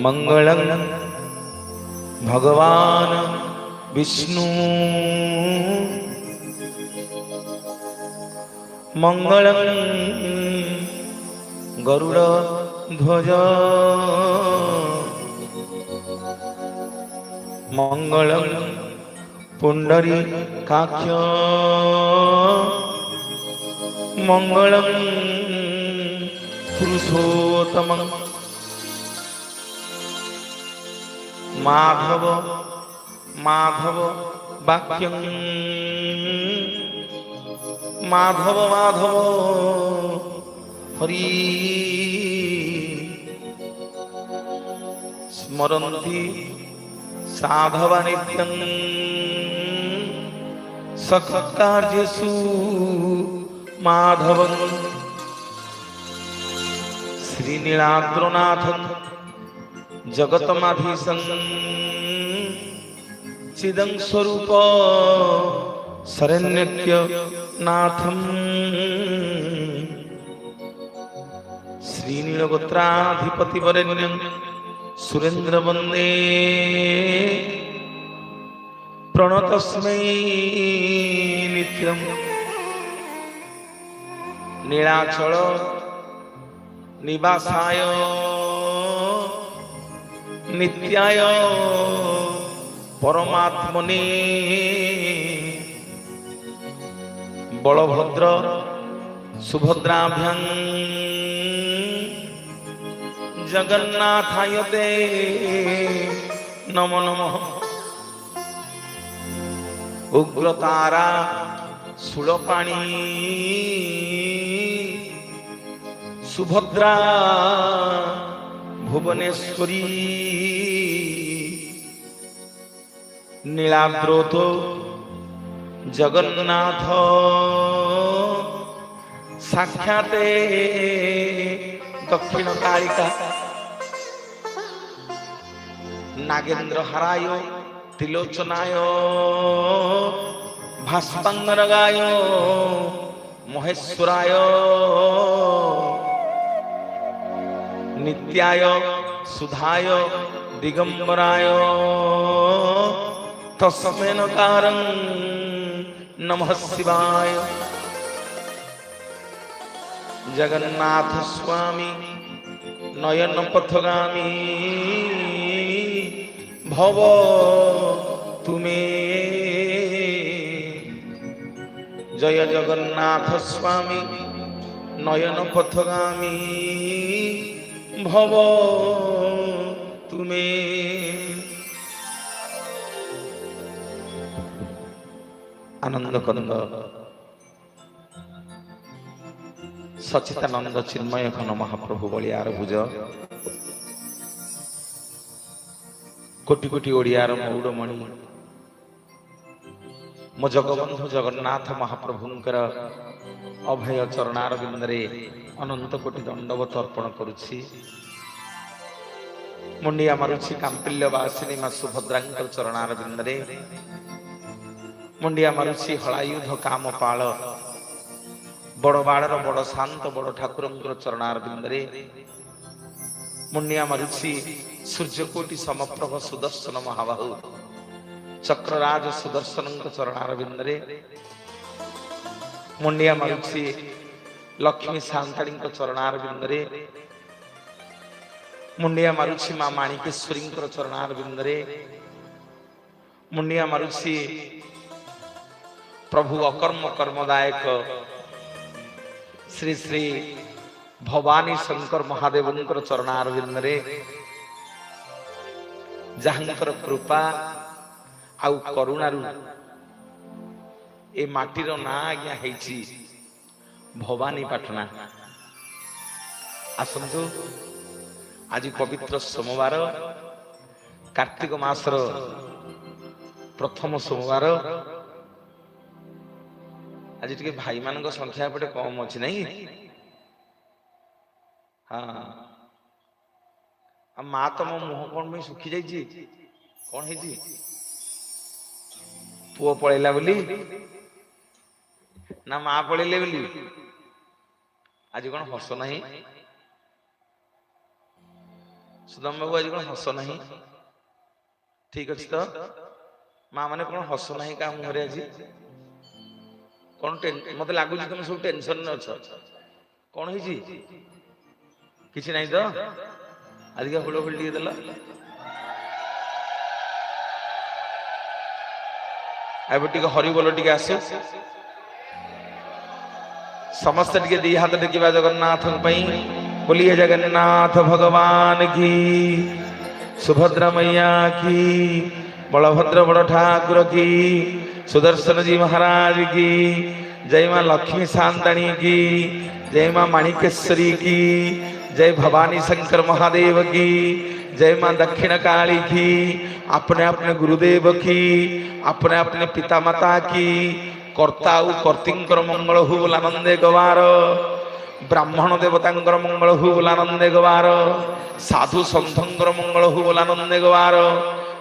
मंगलं भगवान विष्णु मंगलं गरुड़ ध्वज मंगलं पुंडरीकाक्ष मंगलं पुरुषोत्तमं माधव माधव वाक्यं माधव माधव हरि स्मरन्ति साधवा नित्यं सत्कार्येषु माधवं श्रीनीलाद्रनाथं जगतमाधीशं चिदं स्वरूप शरण्यक्य नाथं श्रीनीलगोत्राधिपतिवरेण्यं सुरेन्द्रवन्दे प्रणतस्मै नित्यं नीलाचल निवासाय नित्याय परमात्मने बलभद्र सुभद्राभ्यां जगन्नाथाय ते नमो नमः। उग्रतारा शूलपाणी सुभद्रा भुवनेश्वरी नीलाद्रोत जगन्नाथ साक्षाते दक्षिण कालिका नागेंद्र हराय त्रिलोचनाय भास्पांगरगाय महेश्वराय नित्याय सुधाय दिगंबराय तस्मै नकारं नमः शिवाय। जगन्नाथ स्वामी नयन पथगामी भव तुमे जय जगन्नाथ स्वामी नयन पथगामी भव तुमे। आनंद कंद सचितानंद चिन्मय घन महाप्रभु बलियार भुज कोटि कोटि ओडियार मौड़मणि मो जगबंधु जगन्नाथ महाप्रभुंकर अभय चरणार बिंदरे अनंत कोटि दंडवत अर्पण करुछि। मुंडिया मारुछि कांपिल्यवासिनी मां सुभद्रांकर चरणार बिंदरे मुंडिया मारुछि हलायुध कामपाल बड़ बाड़र बड़ शांत बड़ ठाकुरंकर चरणार बिंदरे मुंडिया मारुछि सूर्यकोटि समप्रभ सुदर्शन महाबाहु चक्रराज सुदर्शन चरणार बिंदरे मुंडिया मारुछि लक्ष्मी सांताड़ी चरणार बिंदरे मुंडिया मारुछि मां माणिकेश्वरी चरणार बिंदरे मुंडिया मारुछि प्रभु अकर्म कर्मदायक श्री श्री भवानी शंकर महादेव चरणार बिंदरे जहांकर कृपा आउ करुणारू ए माटीर ना आज्ञा हेछि भवानी पाटना। आसंतु आज पवित्र सोमवार कार्तिक मासर प्रथम सोमवार आज टे भाई मान संख्या पटे कम अच्छी नहीं हाँ माँ तो मो मुह कौन में सुखी जाइए कौन है पुओ पलैला बोली ना माँ पलैले बोली आज कौन हस नहीं ସୁଦାମ ବାବୁ ଆଜି କଣ ହସ ନାହିଁ? ଠିକ ଅଛି ତ? ମା ମାନେ କଣ ହସ ନାହିଁ କାହା ମୁହଁରେ ଆଜି? କଣ ମତେ ଲାଗୁଛି ତମେ ସବୁ ଟେନସନରେ ଅଛ। କଣ ହେଇଛି? କିଛି ନାହିଁ ତ? ଆଜିକା ହୁଳହୁଳି ଟିକେ ଦେଲ। ଏବେ ଟିକେ ହରିବୋଲ ଟିକେ ଆସୁ। ସମସ୍ତେ ଟିକେ ଦି ହାତ ଟେକିବା ଜଗନ୍ନାଥଙ୍କ ପାଇଁ। बोलिए जगन्नाथ भगवान की, सुभद्रा मैया की, बलभद्र बड़ ठाकुर की, सुदर्शन जी महाराज की, जय मां लक्ष्मी सांताणी की, जय मां माणिकेश्वरी की, जय भवानी शंकर महादेव की, जय मां दक्षिण काली की, अपने अपने गुरुदेव की, अपने अपने पिता माता की, कर्ता कर्तिंकर मंगल हु आनंदे गवार, ब्राह्मण देवतांकर मंगल हु आनंदे गवार, साधु सन्थंकर मंगल हु आनंदे गवार,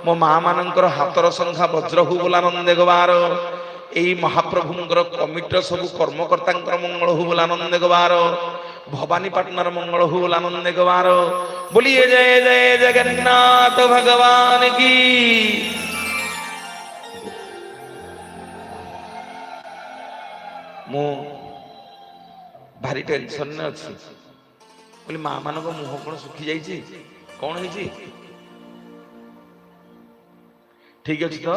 मो माँ मानकर हाथर संख्या वज्र हु आनंदे गवार, यही महाप्रभुंकर कमिटर सब कर्मकर्ता मंगल हु आनंदे गवार, भवानी पाटनार मंगल हु आनंदे गवार। बोलिए जय जय जगन्नाथ भगवान की। मु भारी टेंशन ने अच्छी बोली माँ मान मुह कौन सुखी जाइए कौन है ठीक अच्छे तो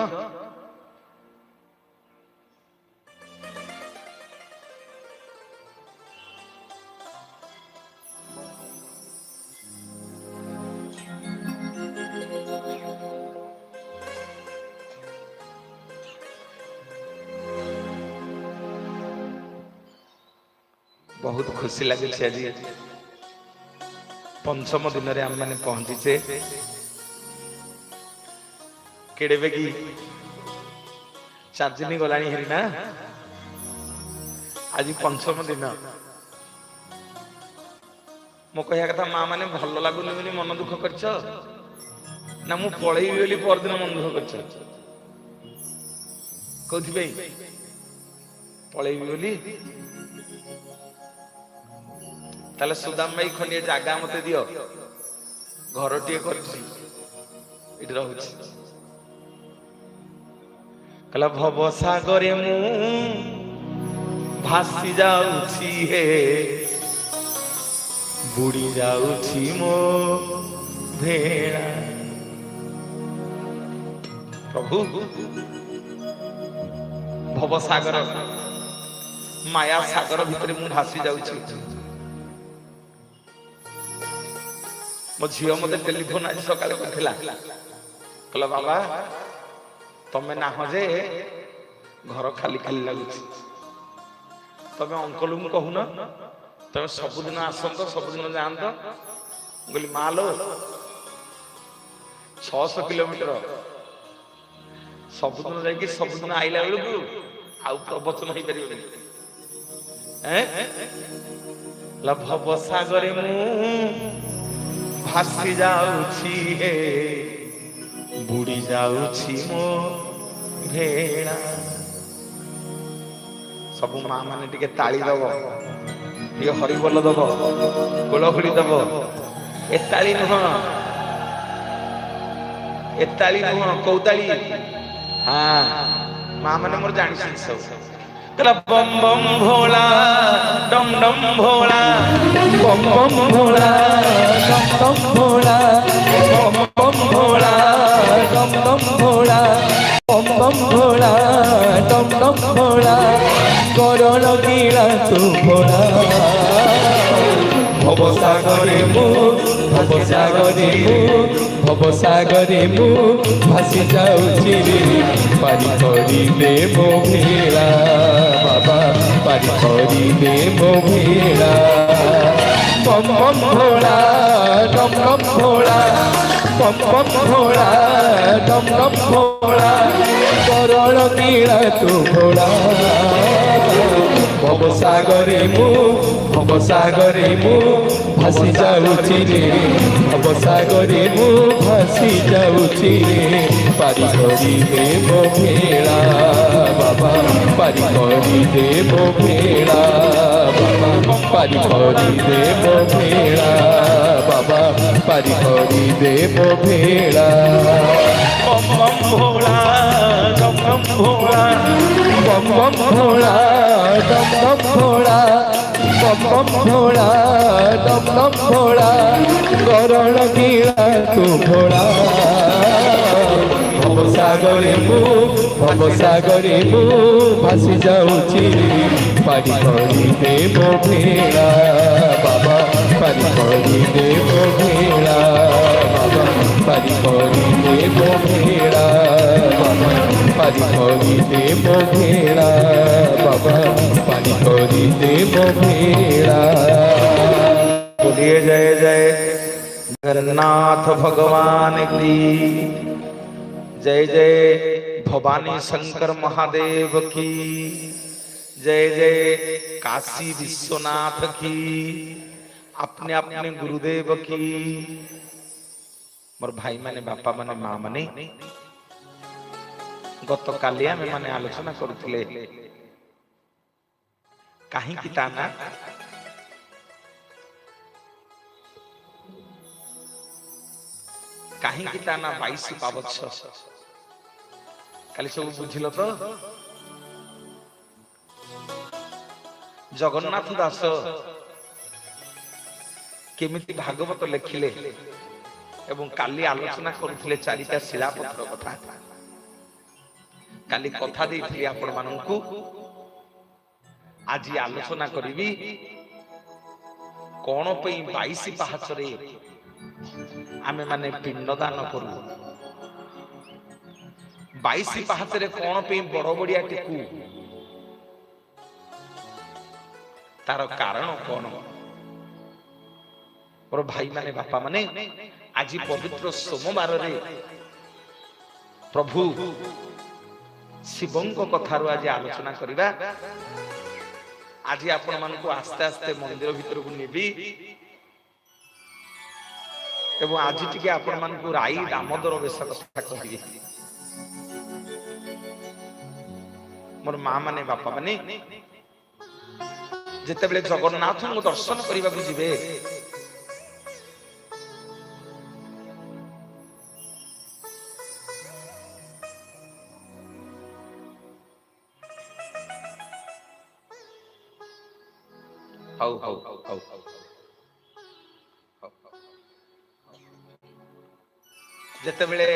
बहुत खुशी लगे आज पंचम दिन में आम मैंने पहुंचीचे केड़े बेगी 4 दिन गला ना आज पंचम दिन मो कह कथा माँ मैंने भल लगुनि बोली मन दुख कर ना मु पलैबी बोली परदिन मन दुख कर पलैबी बोली ताले सुदाम भाई खंडिए जागा मते दियो घर टिए करछि इट रहउछि कला भव सागरे मु भासी जाउछि हे बुड़ी जाउछि मो भेड़ा प्रभु भव सागर माया सागर भितर मु भासी जाउछि मो झील मत टेलीफोन आज सका कहला बाबा तमें ना जे घर खाली खाली लगुच तमें अंकल को कहून तमें सबुदिन आसत सबुदिन जात बोली माँ लो 600 किलोमीटर सबुदिन जाकि सबुदिन आइला बेलू आउ प्रवचन हो पार भव सागरे मु भासी जाउछि हे बुड़ी जाउछि मो भेड़ा सब माँ माने टिके ताली दब टिके हरिबोल दब गोलखुली दब एताली नुह कौताली हाँ माँ माने मोर जानी सब बम बम भोला डम डम भोला बम बम भोला डम डम भोला बम बम भोला डम डम भोला बम बम भोला डम डम भोला करो लगीला तू भोला भव सागरे मु भासी जाउछि पारी करिले मो भेड़ा बाबा पारी करिले मो भेड़ा बम बम भोला डम डम भोला बम बम भोला डम डम भोला करण नीला तू भोला भव सागरे मु भासी जाउछि रे भव सागरे मु भासी जाउछि रे पारी करिले मो भेड़ा बाबा पारी करिले मो भेड़ा बाबा पारी करिले मो भेड़ा बाबा पारी करी देव भेड़ा बम बम भोला डम डम भोला बम बम भोला डम डम भोला बम बम भोला डम डम भोला गरण गिरा तू भोला भवसागरे मु भासी जाऊची पारी करी देव भेड़ा बाबा पारी करी देव भेड़ा बाबा पारी करी देव भेड़ा बाबा पारी करी देव भेड़ा बाबा पारी करी देव भेड़ा। बोलिए जय जय जगन्नाथ भगवान की जय जय भवानी शंकर महादेव की जय जय काशी विश्वनाथ की अपने अपने गुरुदेव की मोर भाई माने बापा माने माँ माने गत काली आमे माने आलोचना करुथिले काहे की ताना काहे की ताना 22 पावछ काली सब बुझिलो तो जगन्नाथ दास केमिति भागवत लेखिले एवं काली आलोचना करुथिले चारिटा शिलापत्र कथा काली कथा देइथिले आपण माननकु आज आलोचना करिवि कोन पई 22 पाहाचरे आमे माने पिंडदान करू 22 पाहाचरे कोन पई बड़ बड़िया टिकू तार कारण कोन और भाई माने बापा माने आज पवित्र सोमवार रे प्रभु शिवंक कथार आज आलोचना करिबा आज आपण मानकु आस्ते आस्ते मंदिर भीतर को नेबी एवं आज टिके आपण मानकु राई दामोदर बेस कथा कहिबी मोर मां माने बापा माने जेते बेले जगन्नाथ को दर्शन करबा को जिवे जेते बेले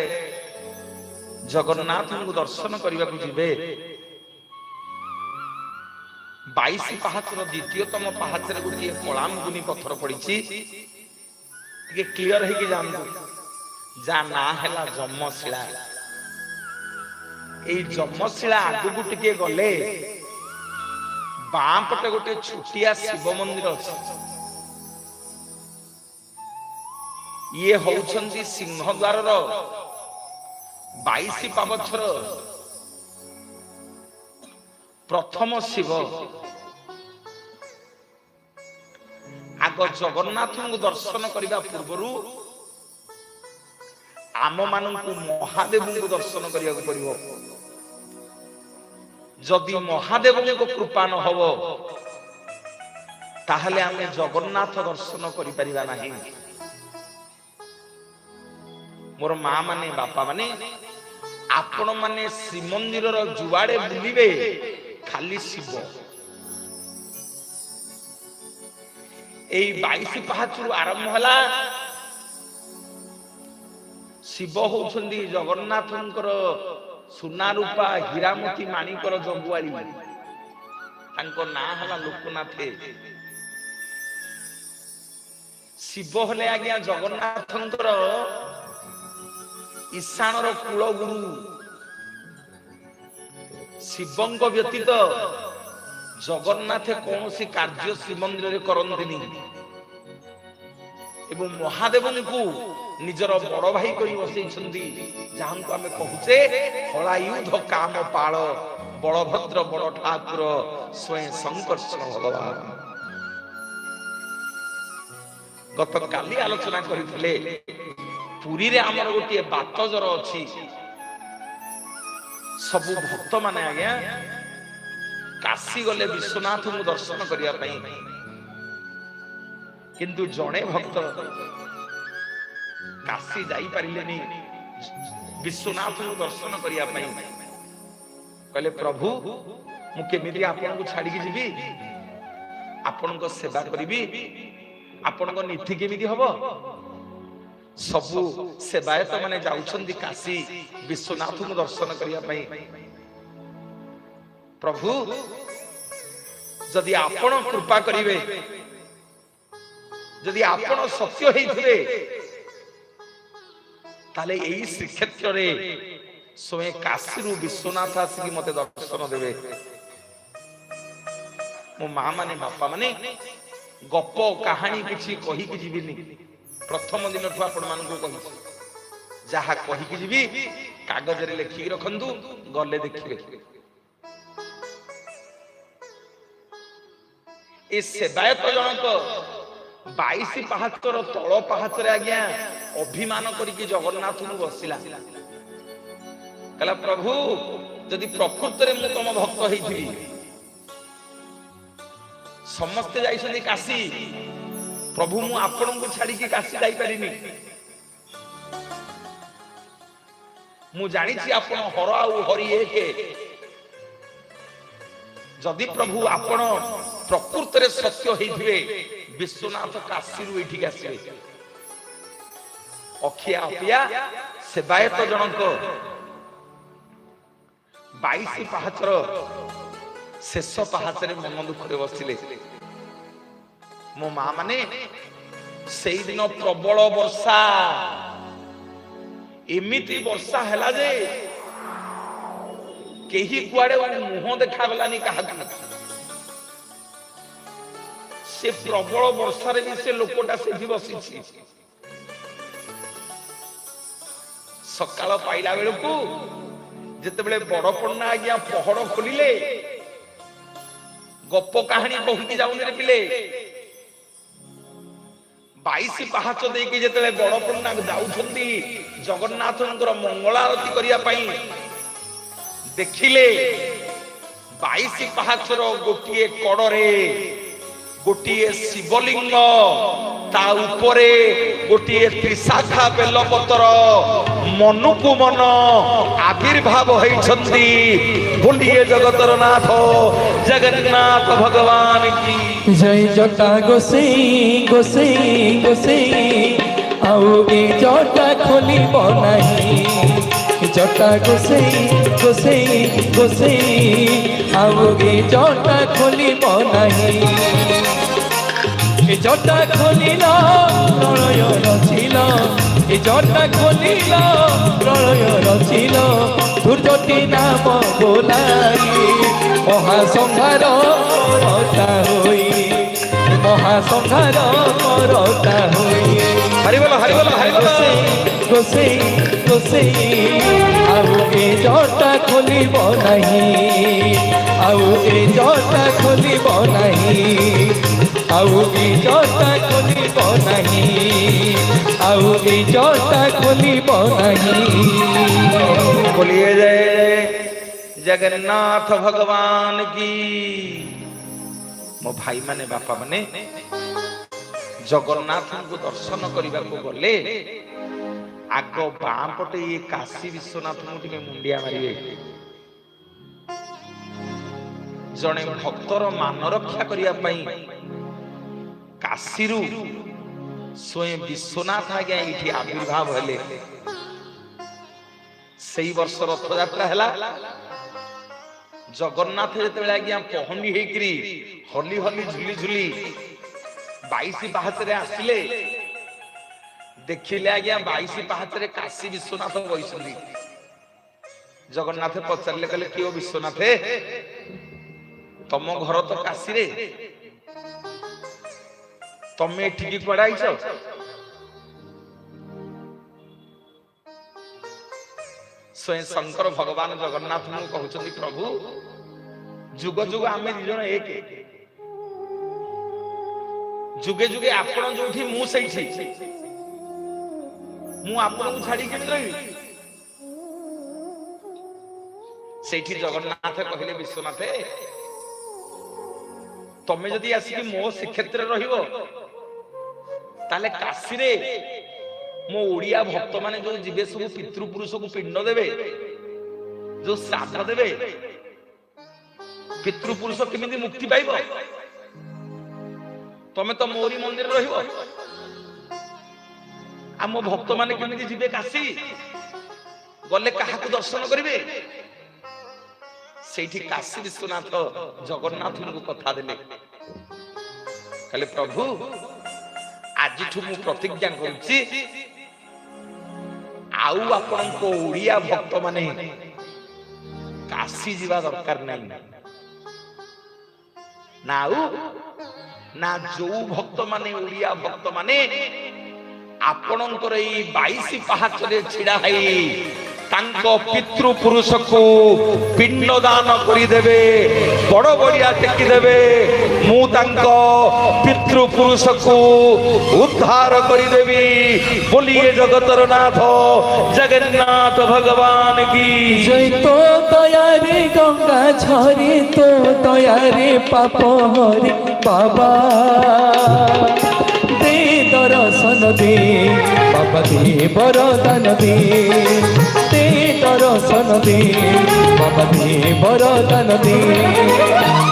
जगन्नाथ को दर्शन करबा को जिवे 22 पाहाचर द्वितीयतम पाहाचर गोटे कलामुनि पत्थर पड़ी क्लियर है कि जानतु जा ना हैला जमशिला ए जमशिला आगु टिके गले बाम पटे गोटे छुटिया शिव मंदिर अछि ये होउछंती सिंहद्वार रो 22 पावछर प्रथम शिव आग जगन्नाथ को दर्शन करने पूर्व आम मान महादेव को दर्शन करने को पड़ो जदि महादेव को कृपा न हो ताहले आमे जगन्नाथ दर्शन करि परिबा नाही। मोर मां माने बापा माने आपण माने श्रीमंदिर जुआड़े बुलिबे खाली शिव एई 22 पाहाचुर आरंभ होला शिव होउछंदी जगन्नाथंकर सुना रूपा हीरामती माणिकर जगुआली तांको ना हला लोकनाथे शिव हले आज्ञा जगन्नाथंकर ईशानर कुल गुरु शिवंक व्यतीत जगन्नाथ कौन सी कार्य श्रीमंदिर रे करंतिनी एवं महादेव को निजर बड़ भाई करी बसैछंदी जहां को आमे कहूचे हलायुध काम पाळ बलभद्र बड़ ठाकुर स्वयं संकर्षण भगवान गत काली आलोचना करथिले पुरी रे हमर गोटे बातजर अछि सबु भक्त माने आज्ञा काशी गले विश्वनाथ को दर्शन करिया पई किंतु जणे भक्त କାଶୀ ଯାଇପାରିଲେନି ବିଶ୍ୱନାଥଙ୍କୁ ଦର୍ଶନ କରିବା ପାଇଁ। କହିଲେ ପ୍ରଭୁ ମୁଁ କେମିତି ଆପଣଙ୍କୁ ଛାଡିକି ଯିବି, ଆପଣଙ୍କ ସେବା କରିବି, ଆପଣଙ୍କ ନୀତି କେମିତି ହବ? ସବୁ ସେବାୟତ ମାନେ ଯାଉଛନ୍ତି କାଶୀ ବିଶ୍ୱନାଥଙ୍କୁ ଦର୍ଶନ କରିବା ପାଇଁ। ପ୍ରଭୁ ଯଦି ଆପଣ କୃପା କରିବେ, ଯଦି ଆପଣ ସତ୍ୟ ହେଇଥିବେ, ତାହେଲେ ଏଇ ଶ୍ରୀକ୍ଷେତ୍ରରେ ସ୍ୱୟଂ କାଶୀରୁ ବିଶ୍ୱନାଥ ଆସିକି ମତେ ଦର୍ଶନ ଦେବେ। ମୋ ମା ମାନେ ବାପା ମାନେ ଗପ କାହାଣୀ କିଛି କହିକି ଯିବିନି। ପ୍ରଥମ ଦିନଠୁ ଆପଣ ମାନଙ୍କୁ କହିଛି, ଯାହା କହିକି ଯିବି କାଗଜରେ ଲେଖିକି ରଖନ୍ତୁ, ଗଲେ ଦେଖିବେ। ଏ ସେବାୟତ ଜଣକ 22 ପାହାଚର ତଳ ପାହାଚରେ ଆଜ୍ଞା ଅଭିମାନ କରିକି ଜଗନ୍ନାଥଙ୍କୁ ବସିଲା। କହିଲା ପ୍ରଭୁ ଯଦି ପ୍ରକୃତରେ ମୁଁ ତମ ଭକ୍ତ ହେଇଥିବି, ସମସ୍ତେ ଯାଇଛନ୍ତି କାଶୀ, ପ୍ରଭୁ ମୁଁ ଆପଣଙ୍କୁ ଛାଡିକି କାଶୀ ଯାଇପାରିନି। ମୁଁ ଜାଣିଛି ଆପଣ ହର ଆଉ ହରି ଏକେ। ଯଦି ପ୍ରଭୁ ଆପଣ ପ୍ରକୃତରେ ସତ୍ୟ ହେଇଥିବେ, ବିଶ୍ୱନାଥ କାଶୀରୁ ଏଠିକି ଆସିବେ। ଅଖିଆ ଅପିଆ ସେବାୟତ ଜଣକ 22 ପାହାଚର ଶେଷ ପାହାଚରେ ମନ ଦୁଃଖରେ ବସିଲେ। ମୋ ମା ମାନେ ସେଇଦିନ ପ୍ରବଳ ବର୍ଷା, ଏମିତି ବର୍ଷା ହେଲା ଯେ କେହି କୁଆଡେ ମୁହଁ ଦେଖାଗଲାନି କାହାକୁ। ସେ ପ୍ରବଳ ବର୍ଷାରେ ବି ସେ ଲୋକଟା ସେଠି ବସିଛି। ସକାଳ ପାଇଲା ବେଳକୁ ଯେତେବେଳେ ବଡ ପଣ୍ଡା ଆଜ୍ଞା ପହଡ ଖୋଲିଲେ, ଗପ କାହାଣୀ କହିକି ଯାଉନି ପିଲେ, 22 ପାହାଚ ଦେଇକି ଯେତେବେଳେ ବଡ ପଣ୍ଡା ଯାଉଛନ୍ତି ଜଗନ୍ନାଥଙ୍କର ମଙ୍ଗଳ ଆଳତି କରିବା ପାଇଁ, ଦେଖିଲେ 22 ପାହାଚର ଗୋଟିଏ କଡରେ ଗୋଟିଏ ଶିବଲିଙ୍ଗ, ତା ଉପରେ ଗୋଟିଏ ତ୍ରିଶାଖା ବେଲପତ୍ର, ମନକୁ ମନ ଆବିର୍ଭାବ ହେଇଛନ୍ତି। ବୋଲିଏ ଜଗତର ନାଥ ଜଗନ୍ନାଥ ଭଗବାନ କି ଜୟ। ଜଟା ଗୋସେଇ ଗୋସେଇ ଗୋସେଇ ଆଉ ଏ ଜଟା ଖୋଲିବ ନାହିଁ। ଜଟା ଗୋସେଇ ଗୋସେଇ ଗୋସେଇ ଆଉ ଏ ଜଟା ଖୋଲିବ ନାହିଁ। ଏ ଜଟା ଖୋଲିଲ ପ୍ରଳୟ ରଚିଲ, ଏ ଜଟା ଖୋଲିଲ ପ୍ରଳୟ ରଚିଲ। ଦୁର୍ଜଟି ନାମ ବୋଲାଇ ମହାସଂହାର କରତା ହୋଇ, ମହାସଂହାର କରତା ହୋଇ। ହରିବଲ ହରିବଲ ହରିବଲ। ଗୋସେଇ ଗୋସେଇ ଆଉ ଏ ଜଟା ଖୋଲିବ ନାହିଁ, ଆଉ ଏ ଜଟା ଖୋଲିବ ନାହିଁ, ଆଉ ଏ ଜଟା ଖୋଲିବ ନାହିଁ, ଆଉ ଏ ଜଟା ଖୋଲିବ ନାହିଁ। बोलिए जय जगन्नाथ भगवान की। मो भाई माने बापा माने जगन्नाथ को दर्शन करने को गले आग बाँ पटे ये काशी विश्वनाथ टे मुंडिया मारे। जड़े भक्तर मान रक्षा करने काशी स्वयं विश्वनाथ आज्ञा ये आविर्भाव हेले। से वर्ष रथ यात्रा है जगन्नाथ जो आज्ञा पहंडी होकरी हली हली झुली झुली 22 पाहाचरे आसिले, देखिले आज्ञा 22 पाहाचरे काशी विश्वनाथ बइसली। जगन्नाथ पचारे कहले किओ विश्वनाथ तम घर तो काशी रे, तमे एठिकी कुआडे आइछ? स्वयं शंकर भगवान जगन्नाथ कहते प्रभु जुग जुग आम दी जन एक, जुगे जुगे आपण जो मुझे छाड़ी रही। सेठी जगन्नाथ कहले विश्वनाथ तमे जदि आसिक मो श्रीक्षेत्र रहिबो ताले काशी रे मो ओडिया भक्त माने जो जीवे सब पितृपुरुष को पिंड देवे जो श्राद्ध देवे पितृपुरुष केमिति मुक्ति पाइब तमे तो मोरी मंदिर रहिबो आ मो भक्त माने केमिति जीवे काशी गले काहाकु दर्शन करिवे सेठी काशी विश्वनाथ जगन्नाथ को कथा देले कहले प्रभु आज मु प्रतिज्ञा करुछि आउ आपण को ओडिया भक्त माने काशी जीवा दरकार नहीं ना आउ ना जो भक्त माने ओडिया भक्त माने आपणकर 22 पहाच रे छिड़ा है तांको पितृपुरुष को पिंडदान करी देबे बड़ बड़िया टेकी देबे मु तांको पितृपुरुष को उद्धार करी देबी बोलिए जगतर नाथ जगन्नाथ भगवान की जय। तो दयारे गंगा झरी तो दयारे पाप हरि बाबा दे दर्शन दे बाबा दे वरदान दे दर्शन दे बाबा दे वरदान दे।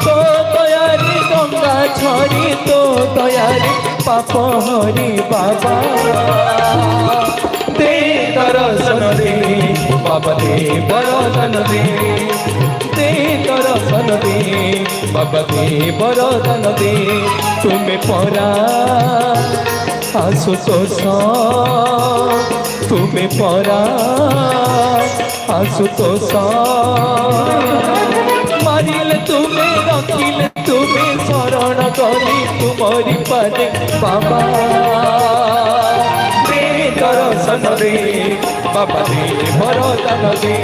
तो दयारे गंगा झरी तो दयारे पाप हरि बाबा दे दर्शन दे बाबा दे वरदान दे दर्शन दे बाबा दे वरदान दे। तुम्हें परा आशुतोष तुम्हें परा आशुतोष मारिले तुम्हें रखिले तुम्हें शरण करी तुम्हारी पादे बाबा दे दर्शन दे बाबा दे वरदान दे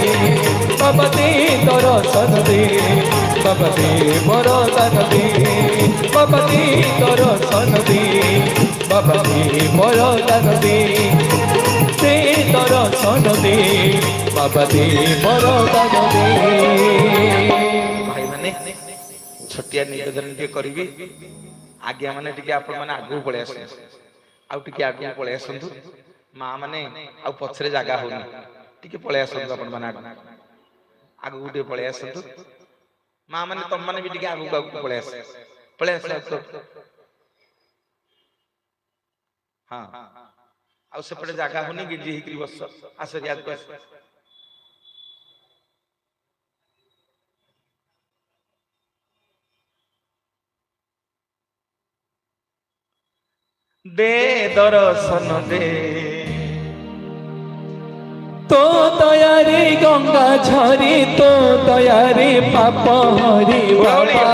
बाबा दे दर्शन दे बाबा दे वरदान दे बाबा दे दर्शन दे बाबा दे वरदान दे दर्शन दे बाबा दे वरदान दे। भाई माने छोटिया निवेदन के करिवि आज्ञा माने टिके आपण माने आगु पळे आसे आउ टिके आगु पळे आसंतु मां माने आउ पछरे जागा होनी टिके पळे आसंतु आपण माने आगु गुटे पळे आसंतु मां माने तम माने भी टिके आगु पळे आसे हां आउ सेपटे जागा होनी गिजी हिकरी बस आसे याद कर दे दर्शन दे तो दयारे गंगा झरी तो दयारे पाप हरि बाबा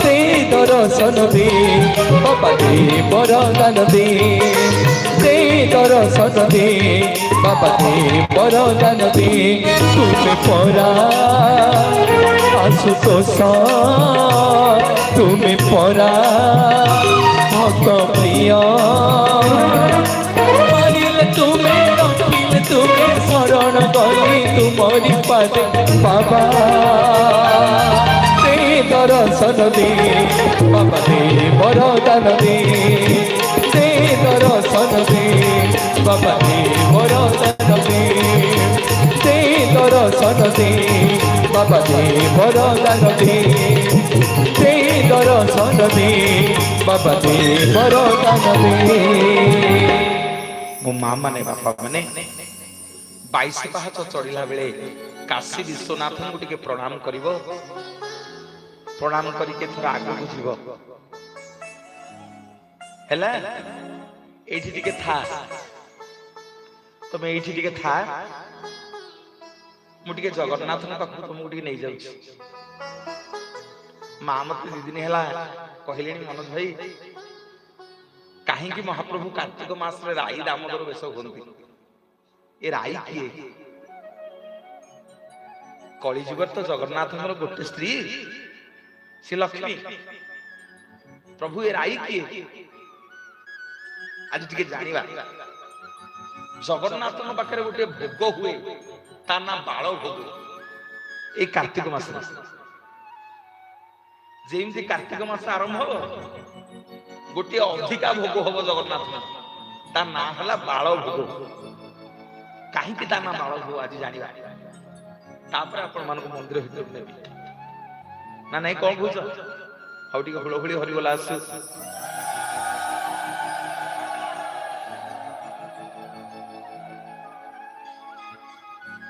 दे दर्शन दे बाबा दे वरदान दे दर्शन दे बाबा दे वरदान दे। तुम्हें परा आशुतोष तुम्हें परा भक्त प्रिय मारिले तुम्हें रखिले तुम्हें शरण करी तुम्हारी पादे बाबा दे दर्शन दे बाबा दे वरदान दे दर्शन दे बाबा दे वरदान दे दर्शन दे बाबा दे वरदान दे दर्शन दे बाबा दे वरदान दे। मो मां माने बापा माने 22 पहाच चढ़िला बेले काशी विश्वनाथ को टिके प्रणाम करिवो प्रणाम करके थोड़ा आगे बुझिब हैला एठी टिके था तमे एठी टिके था मु टिके जगन्नाथ पाखु तुमको टिके नहीं जाउछि मां मते दी दिन हैला कहलेनी मनोज भाई कहीं की महाप्रभु कार्तिक मास रे राई दामोदर वेश होंती ए राई किए कलिजुगर तो जगन्नाथ गोटे स्त्री सी लक्ष्मी प्रभु ए राई किए आज टिके जानिबा जगन्नाथ पाखे गोटे भोग हुए तार ना बाल भोग ए कार्तिक मास जेमती कार्तिक मास आरंभ हो गोटे अधिका भोग हम जगन्नाथ ତା ନାଁ ହେଲା ବାଳ ଭୋଗ। କାହିଁକି ତା ନାଁ ବାଳ ଭୋଗ ଆଜି ଜାଣିବା, ତାପରେ ଆପଣ ମାନଙ୍କୁ ମନ୍ଦିର ଭିତରକୁ ନେବି ନା ନାଇଁ, କଣ କହୁଛ? ଆଉ ଟିକେ ହୁଳହୁଳି ହରିବୋଲ ଆସୁ।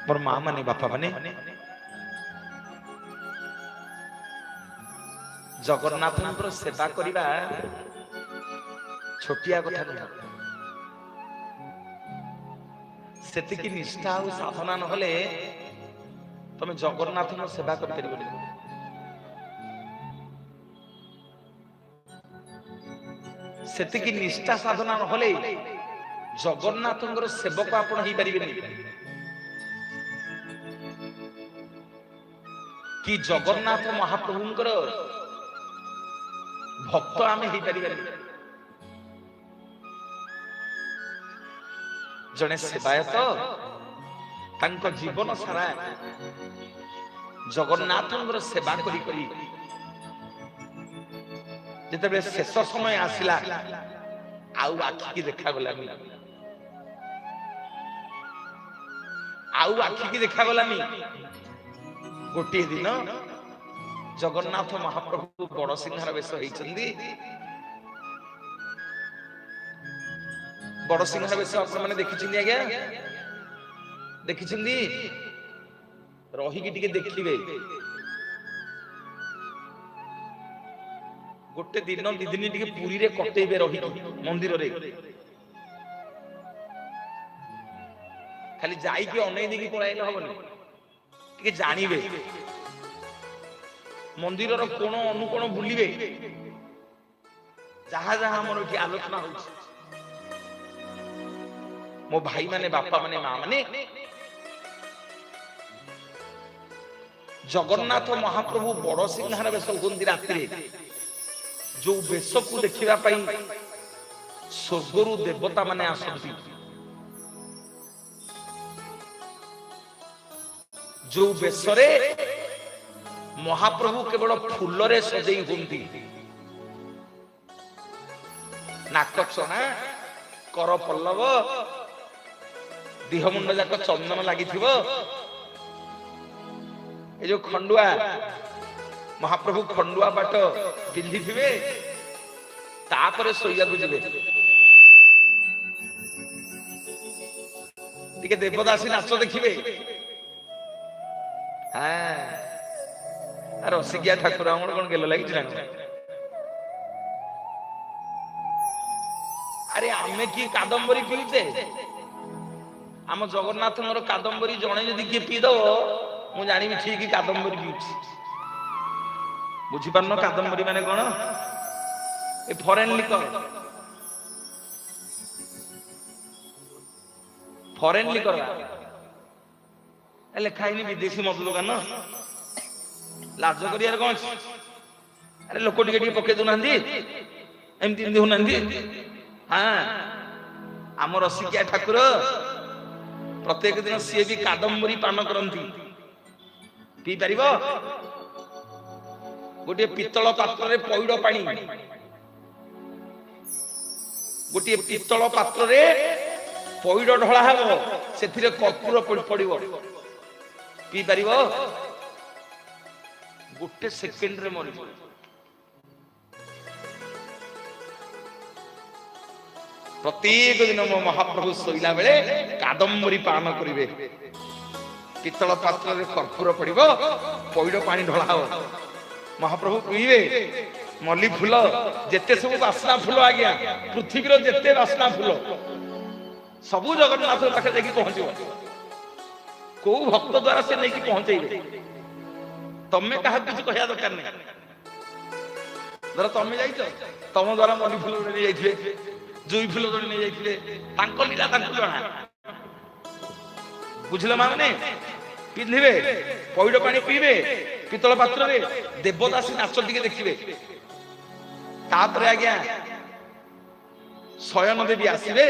ମୋର ମା ମାନେ, ବାପା ମାନେ, ଜଗନ୍ନାଥଙ୍କର ସେବା କରିବା ଛୋଟିଆ କଥା ନୁହେଁ। ସେତିକି ନିଷ୍ଠା ଆଉ ସାଧନା ନହେଲେ ତମେ ଜଗନ୍ନାଥଙ୍କ ସେବା କରିପାରିବନି। ସେତିକି ନିଷ୍ଠା ସାଧନା ନହେଲେ ଜଗନ୍ନାଥଙ୍କର ସେବକ ଆପଣ ହେଇପାରିବେନି। କି ଜଗନ୍ନାଥ ମହାପ୍ରଭୁଙ୍କର ଭକ୍ତ ଆମେ ହେଇପାରିବାନି। ଜଣେ ସେବାୟତ ତାଙ୍କ ଜୀବନ ସାରା ଜଗନ୍ନାଥଙ୍କର ସେବା କରି କରି ଯେତେବେଳେ ଶେଷ ସମୟ ଆସିଲା ଆଉ ଆଖିକି ଦେଖାଗଲାନି, ଆଉ ଆଖିକି ଦେଖାଗଲାନି। ଗୋଟିଏ ଦିନ ଜଗନ୍ନାଥ ମହାପ୍ରଭୁ ବଡସିଂହାର ବେଶ ହେଇଛନ୍ତି। ବଡସିଂହାର ବେଶ ଆପଣମାନେ ଦେଖିଛନ୍ତି? ଆଜ୍ଞା ଦେଖିଛନ୍ତି? ରହିକି ଟିକେ ଦେଖିବେ। ଗୋଟେ ଦିନ ଦି ଦିନ ଟିକେ ପୁରୀରେ କଟେଇବେ ରହିକି ମନ୍ଦିରରେ। ଖାଲି ଯାଇକି ଅନେଇ ଦେଇକି ପଳାଇଲେ ହବନି, ଟିକେ ଜାଣିବେ। ମନ୍ଦିରର କୋଣ ଅନୁକୋଣ ବୁଲିବେ। ଯାହା ଯାହା ଆମର ଏଠି ଆଲୋଚନା ହଉଛି, ମୋ ଭାଇ ମାନେ, ବାପା ମାନେ, ମା ମାନେ, ଜଗନ୍ନାଥ ମହାପ୍ରଭୁ ବଡସିଂହାର ବେଶ ହୁଅନ୍ତି ରାତିରେ। ଯୋଉ ବେଶକୁ ଦେଖିବା ପାଇଁ ସ୍ୱର୍ଗରୁ ଦେବତା ମାନେ ଆସନ୍ତି, ଯୋଉ ବେଶରେ ମହାପ୍ରଭୁ କେବଳ ଫୁଲରେ ସଜେଇ ହୁଅନ୍ତି, ନାକ ଚଣା, କର ପଲ୍ଲବ, ଦେହ ମୁଣ୍ଡ ଯାକ ଚନ୍ଦନ ଲାଗିଥିବ। ଏ ଯୋଉ ଖଣ୍ଡୁଆ, ମହାପ୍ରଭୁ ଖଣ୍ଡୁଆ ପାଟ ପିନ୍ଧିଥିବେ, ତାପରେ ଶୋଇବାକୁ ଯିବେ। ଟିକେ ଦେବଦାସୀ ନାଚ ଦେଖିବେ। ରସିକିଆ ଠାକୁର ଆମର କଣ ଗେଲ ଲାଗିଛି ନା? ଆରେ ଆମେ କି କାଦମ୍ବରୀ ପିଉଛେ? ଆମ ଜଗନ୍ନାଥଙ୍କର କାଦମ୍ବରୀ ଜଣେ ଯଦି କିଏ ପିଇଦବ, ମୁଁ ଜାଣିବି ଠିକ କାଦମ୍ବରୀ ପିଉଛି। ବୁଝିପାରୁନ କାଦମ୍ବରୀ ମାନେ କଣ? ଏ ଫରେନ ଲିକର, ଫରେନ ଲିକର ଲେଖା ହେଇନି ବିଦେଶୀ ମଦ ଦୋକାନ। ଲାଜ କରିବାର କଣ ଅଛି? ଆରେ ଲୋକ ଟିକେ ଟିକେ ପକେଇ ଦଉନାହାନ୍ତି, ଏମିତି ଏମିତି ହଉନାହାନ୍ତି। ଆମ ରସିକିଆ ଠାକୁର ପ୍ରତ୍ୟେକ ଦିନ ସିଏ ବି କାଦମ୍ବରୀ ପାନ କରନ୍ତି। ପିଇ ପାରିବ? ଗୋଟିଏ ପିତ୍ତଳ ପାତ୍ରରେ ପଇଡ ପାଣି, ଗୋଟିଏ ପିତ୍ତଳ ପାତ୍ରରେ ପଇଡ ଢଳା ହବ, ସେଥିରେ କର୍ପୂର ପଡିବ। ପିଇ ପାରିବ? ଗୋଟେ ସେକେଣ୍ଡରେ ମରିବ। ପ୍ରତ୍ୟେକ ଦିନ ମୋ ମହାପ୍ରଭୁ ଶୋଇଲା ବେଳେ କାଦମ୍ବରୀ ପାନ କରିବେ। ପିତ୍ତଳ ପାତ୍ରରେ କର୍ପୂର ପଡିବ, ପଇଡ ପାଣି ଢଳା ହବ, ମହାପ୍ରଭୁ ପିଇବେ। ମଲ୍ଲି ଫୁଲ, ଯେତେ ସବୁ ବାସ୍ନା ଫୁଲ, ଆଜ୍ଞା ପୃଥିବୀର ଯେତେ ବାସ୍ନା ଫୁଲ ସବୁ ଜଗନ୍ନାଥ ପାଖରେ ଯାଇକି ପହଞ୍ଚିବ। କୋଉ ଭକ୍ତ ଦ୍ଵାରା ସେ ନେଇକି ପହଞ୍ଚେଇବେ। ତମେ କାହାକୁ କିଛି କହିବା ଦରକାର ନାହିଁ। ଧର ତମେ ଯାଇଛ, ତମ ଦ୍ଵାରା ମଲ୍ଲି ଫୁଲ ନେଇ ଯାଇଥିବେ, ଜୁଇ ଫୁଲ ଜଣେ ନେଇ ଯାଇଥିବେ, ତାଙ୍କ ଲୀଳା ତାଙ୍କୁ ଜଣା। ବୁଝିଲ ମା ମାନେ? ପିନ୍ଧିବେ, ପଇଡ ପାଣି ପିଇବେ ପିତ୍ତଳ ପାତ୍ରରେ, ଦେବଦାସୀ ନାଚ ଟିକେ ଦେଖିବେ। ତାପରେ ଆଜ୍ଞା ଶୟନ ଦେବୀ ଆସିବେ।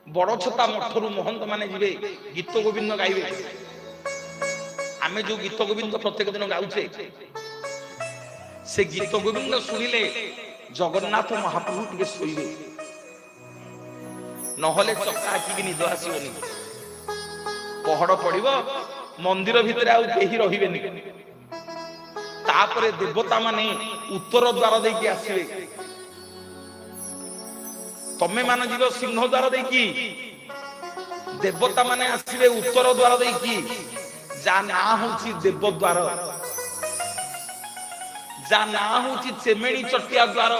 ବଡ ଛତା ମଠରୁ ମହନ୍ତ ମାନେ ଯିବେ, ଗୀତ ଗୋବିନ୍ଦ ଗାଇବେ। ଆମେ ଯୋଉ ଗୀତ ଗୋବିନ୍ଦ ପ୍ରତ୍ୟେକ ଦିନ ଗାଉଛେ, ସେ ଗୀତ ଗୋବିନ୍ଦ ଶୁଣିଲେ ଜଗନ୍ନାଥ ମହାପ୍ରଭୁ ଟିକେ ଶୋଇବେ, ନହେଲେ ଚକା ଆଖିକି ନିଦ ଆସିବନି। ପହଡ ପଡିବ, ମନ୍ଦିର ଭିତରେ ଆଉ କେହି ରହିବେନି। ତାପରେ ଦେବତା ମାନେ ଉତ୍ତର ଦ୍ୱାର ଦେଇକି ଆସିବେ, ତମେ ମାନେ ଯିବ ସିଂହ ଦ୍ୱାର ଦେଇକି, ଦେବତା ମାନେ ଆସିବେ ଉତ୍ତର ଦ୍ୱାର ଦେଇକି। ଯାହା ନାଁ ହଉଛି ଦେବଦ୍ୱାର, ଯାହା ନାଁ ହଉଛି ଚେମେଣି ଚଟିଆ ଦ୍ୱାର।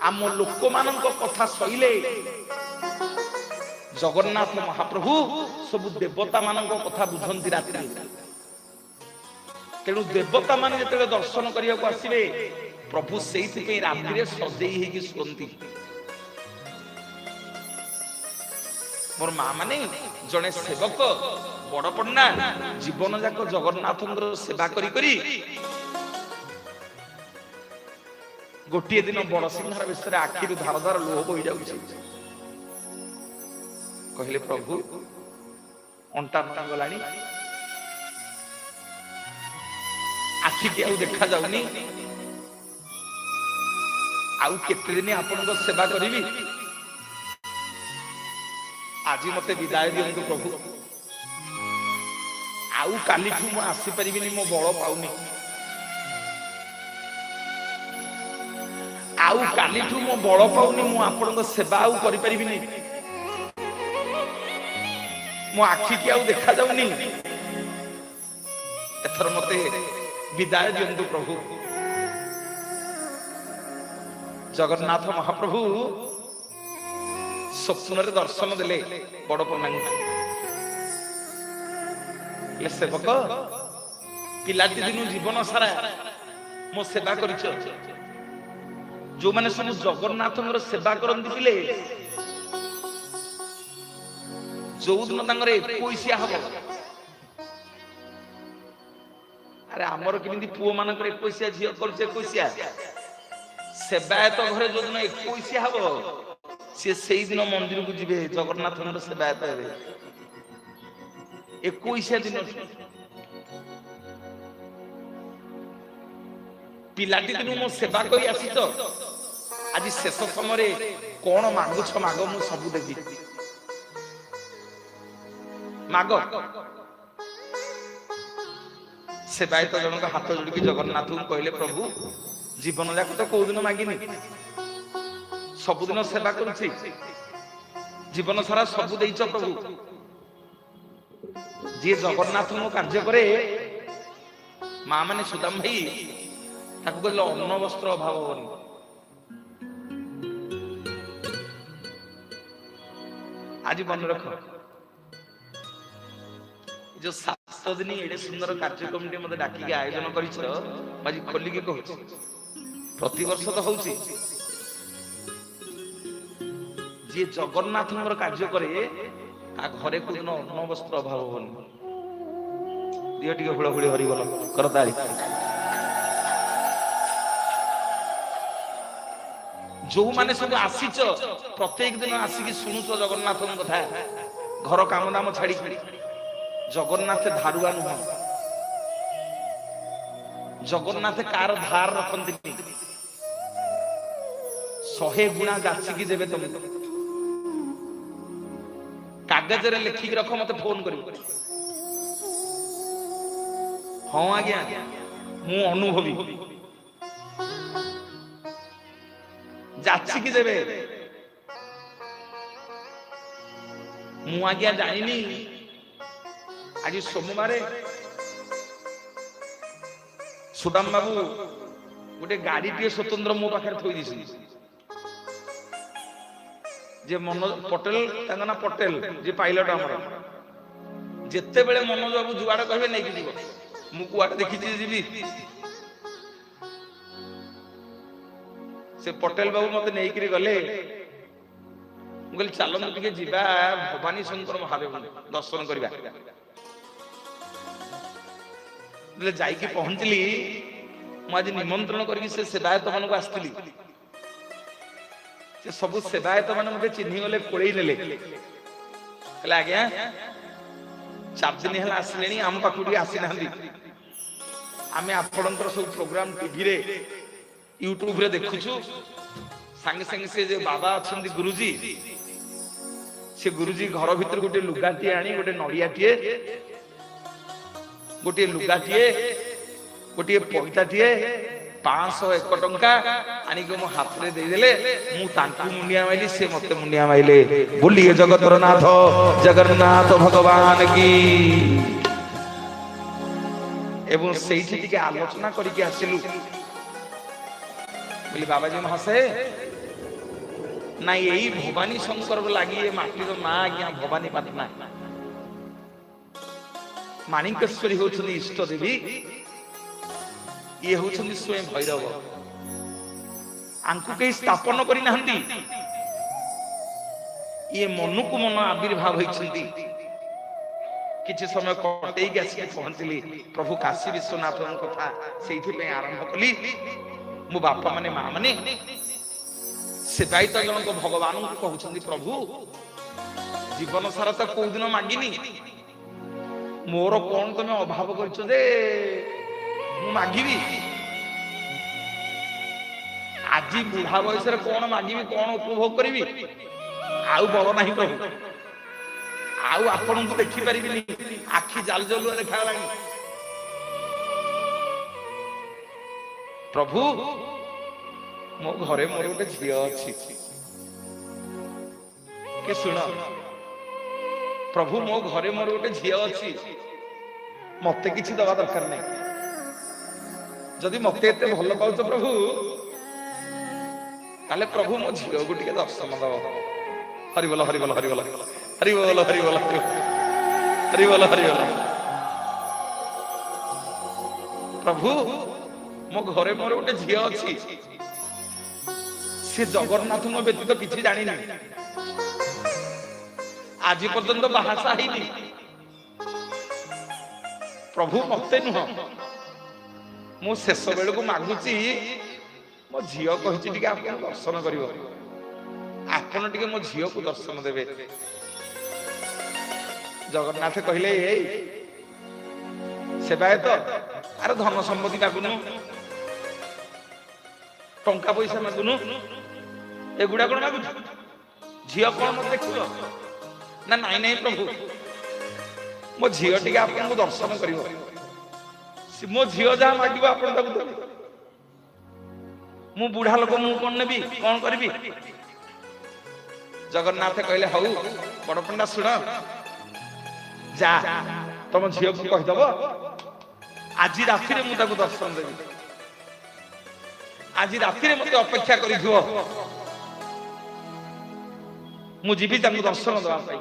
ଆମ ଲୋକମାନଙ୍କ କଥା ସଇଲେ ଜଗନ୍ନାଥ ମହାପ୍ରଭୁ ସବୁ ଦେବତା ମାନଙ୍କ କଥା ବୁଝନ୍ତି ରାତିରେ। ତେଣୁ ଦେବତା ମାନେ ଯେତେବେଳେ ଦର୍ଶନ କରିବାକୁ ଆସିବେ, ପ୍ରଭୁ ସେଇଥିପାଇଁ ରାତିରେ ସଜେଇ ହେଇକି ଶୁଅନ୍ତି। ମୋର ମା ମାନେ ଜଣେ ସେବକ ବଡ ପଣ୍ଡା ଜୀବନ ଯାକ ଜଗନ୍ନାଥଙ୍କର ସେବା କରି କରି ଗୋଟିଏ ଦିନ ବଡ ସିଂହାର ବେଶରେ ଆଖିରୁ ଧାର ଧାର ଲୁହ ବୋହି ଯାଉଛି। କହିଲେ ପ୍ରଭୁ ଅଣ୍ଟା ଗଲାଣି, ଆଖିକି ଆଉ ଦେଖା ଯାଉନି, ଆଉ କେତେ ଦିନ ଆପଣଙ୍କ ସେବା କରିବି? ଆଜି ମତେ ବିଦାୟ ଦିଅନ୍ତୁ ପ୍ରଭୁ, ଆଉ କାଲିଠୁ ମୁଁ ଆସିପାରିବିନି, ମୋ ବଳ ପାଉନି। ଆଉ କାଲିଠୁ ମୋ ବଳ ପାଉନି, ମୁଁ ଆପଣଙ୍କ ସେବା ଆଉ କରିପାରିବିନି, ମୋ ଆଖିକି ଆଉ ଦେଖାଯାଉନି, ଏଥର ମତେ ବିଦାୟ ଦିଅନ୍ତୁ ପ୍ରଭୁ। ଜଗନ୍ନାଥ ମହାପ୍ରଭୁ ସ୍ୱପ୍ନରେ ଦର୍ଶନ ଦେଲେ ବଡ ପଣ୍ଡାଙ୍କୁ। ସେବକ ପିଲାଟି ଦିନୁ ଜୀବନ ସାରା ମୋ ସେବା କରିଛ। ଯୋଉମାନେ ସବୁ ଜଗନ୍ନାଥଙ୍କର ସେବା କରନ୍ତି ପିଲେ, ଯୋଉଦିନ ତାଙ୍କର 21 ହବ, ଆରେ ଆମର କେମିତି ପୁଅ ମାନଙ୍କର 21, ଝିଅ କରୁছে 21, ସେବାୟତ ଘରେ ଯୋଉଦିନ 21 ହବ, ସେ ସେଇଦିନ ମନ୍ଦିରକୁ ଯିବେ, ଜଗନ୍ନାଥଙ୍କର ସେବାୟତ ହେବେ 21 ଦିନ। ପିଲାଟି ଦିନୁ ମୋ ସେବା କରି ଆସିଛ, ଆଜି ଶେଷ ସମୟରେ କଣ ମାଗୁଛ ମାଗ, ମୁଁ ସବୁ ଦେବି, ମାଗ। ସେବାୟତ ଜଣଙ୍କ ହାତ ଯୋଡ଼ିକି ଜଗନ୍ନାଥଙ୍କୁ କହିଲେ, ପ୍ରଭୁ ଜୀବନ ଯାକ ତ କୋଉଦିନ ମାଗିନି, ସବୁଦିନ ସେବା କରୁଛି, ଜୀବନ ସାରା ସବୁ ଦେଇଛ ପ୍ରଭୁ। ଯିଏ ଜଗନ୍ନାଥଙ୍କ କାର୍ଯ୍ୟ କରେ, ମା ମାନେ ସୁଦାମ ଭାଇ ତାକୁ କହିଲେ ଅନ୍ନ ବସ୍ତ୍ର ଅଭାବ ହବନି। ଆଜି ମନେ ରଖ, ଯୋଉ 7 ଦିନ ଏଡେ ସୁନ୍ଦର କାର୍ଯ୍ୟକ୍ରମଟି ମତେ ଡାକିକି ଆୟୋଜନ କରିଛ, ଆଜି ଖୋଲିକି କହୁଛି, ପ୍ରତିବର୍ଷ ତ ହଉଛି, ଯିଏ ଜଗନ୍ନାଥଙ୍କର କାର୍ଯ୍ୟ କରେ ତା ଘରେ କୋଉଦିନ ଅନ୍ନ ବସ୍ତ୍ର ଅଭାବ ହବନି। ଦିଅ ଟିକେ ହୁଳହୁଳି ହରିବଲ କରତାଳି। ଯୋଉମାନେ ସବୁ ଆସିଛ, ପ୍ରତ୍ୟେକ ଦିନ ଆସିକି ଶୁଣୁଛ ଜଗନ୍ନାଥଙ୍କ କଥା, ଘର କାମ ଦାମ ଛାଡି, ଜଗନ୍ନାଥ ଧାରୁଆ ନୁହଁ, ଜଗନ୍ନାଥ କାର ଧାର ରଖନ୍ତିନି, 100 ଗୁଣା ଯାଚିକି ଦେବେ ତମକୁ। କାଗଜରେ ଲେଖିକି ରଖ, ମତେ ଫୋନ କରିବ। ହଁ ଆଜ୍ଞା ମୁଁ ଅନୁଭବୀ, ଯାଚିକି ଦେବେ। ମୁଁ ଆଜ୍ଞା ଜାଣିନି, ଆଜି ସୋମବାର ସୁଦାମ ବାବୁ ଗୋଟେ ଗାଡିଟିଏ ସ୍ୱତନ୍ତ୍ର ମୋ ପାଖରେ ଥୋଇ ଦେଇଛନ୍ତି, ଯେ ମନୋଜ ପଟେଲ, ତାଙ୍କ ନାଁ ପଟେଲ, ଯେ ପାଇଲଟ ଆମର, ଯେତେବେଳେ ମନୋଜ ବାବୁ ଯୁଆଡେ କହିବେ ନେଇକି ଯିବ। ମୁଁ କୁଆଡେ ଦେଖିଛି ଯିବି, ସେ ପଟେଲ ବାବୁ ମତେ ନେଇକିରି ଗଲେ। ମୁଁ କହିଲି ଚାଲନ୍ତୁ ଟିକେ ଯିବା ଭବାନୀ ଶଙ୍କର ମହାଦେବ ଦର୍ଶନ କରିବା। ଯାଇକି ପହଞ୍ଚିଲି, ମୁଁ ଆଜି ନିମନ୍ତ୍ରଣ କରିକି ସେ ସେବାୟତ ମାନଙ୍କୁ ଆସିଥିଲି, ସେ ସବୁ ସେବାୟତ ମାନେ ମତେ ଚିହ୍ନି ଗଲେ, କୋଳେଇ ନେଲେ, କହିଲେ ଆଜ୍ଞା 4 ଦିନ ହେଲା ଆସିଲେଣି, ଆମ ପାଖକୁ ଟିକେ ଆସିନାହାନ୍ତି, ଆମେ ଆପଣଙ୍କର ସବୁ ପ୍ରୋଗ୍ରାମ ଟିଭିରେ यूट्यूब रे देखुछु संगे संगे से जे बाबा अछंती गुरुजी से गुरुजी घर भीतर गोटे लुगाटी आनी गोटे नड़ियाटीए गोटे लुगाटीए गोटे पैटाटीए 500 1 टंका आनी को मो हाथ रे दे देले मु तांकु मुंडिया माइली से मते मुंडिया माइले बोलिए जगतर नाथ जगन्नाथ भगवान की एवं सेठी टिके आलोचना करिके आसिलु बोली बाबाजी महाशय ना यही भवानी शंकर लगी ये माटीर ना आज्ञा भवानी पाटना माणिकेश्वरी होउछनी इष्ट देवी ये होउछनी स्वयं भैरव आंकु कहीं स्थापन करी नहंती ये मनु को मन आविर्भाव होइछंती किछि समय कटई के आसी पहुंचली प्रभु काशी विश्वनाथ कथा सेठी पे आरंभ कली मो बापा माने मां माने सेदाई तो जन को भगवान को कहउछंती प्रभु जीवन सारा तो को दिन मागिनी मोर कोन तमे अभाव करछ जे मु मागिबी आजी बुढ़ा बयस रे कोन मागिबी कोन उपभोग करबी आउ बल नाही प्रभु आउ आपन को देखि परिबिनी आखि जाल जलुआ देखा लागी प्रभु मो घरे मोर गोटे झिय अछि के सुन प्रभु मो घरे मोर गोटे झिय अछि मते किछि दवा दरकार नै जदि मते एते भल पाउछ प्रभु ताले प्रभु मो झिय को टिके दर्शन दव हरि बोल हरि बोल हरि बोल हरि बोल हरि बोल हरि बोल हरि बोल प्रभु मो घरे मोर गोटे झिय अछि से जगन्नाथ मो व्यतीत किछि जानि नै आज पर्यंत बाहासा हैनी प्रभु मते नुह मो शेष बेल को मागुची मो झियो कहिछि टिके आपन दर्शन करिवो आपन टिके मो झियो को दर्शन देबे जगन्नाथ कहिले ए सेबायत अरे धन संपत्ति काकुनु टंका पैसा मागुनु एगुडा कोन मागु झियो कोन मत देखियो ना नाई नाई प्रभु मो झियो टिके आपन को दर्शन करिवो मो झियो जा मागिबो आपन ताकु देबे मु बुढ़ा लोक मु कोन नेबी कोन करबी जगन्नाथ कहले हौ बड़ पंडा सुन जा तुम झियो को कहि दबो आज राति रे मु ताकु दर्शन देबी आज राति रे मते अपेक्षा करि दियो मु जीवी ताकु दर्शन दवा पाई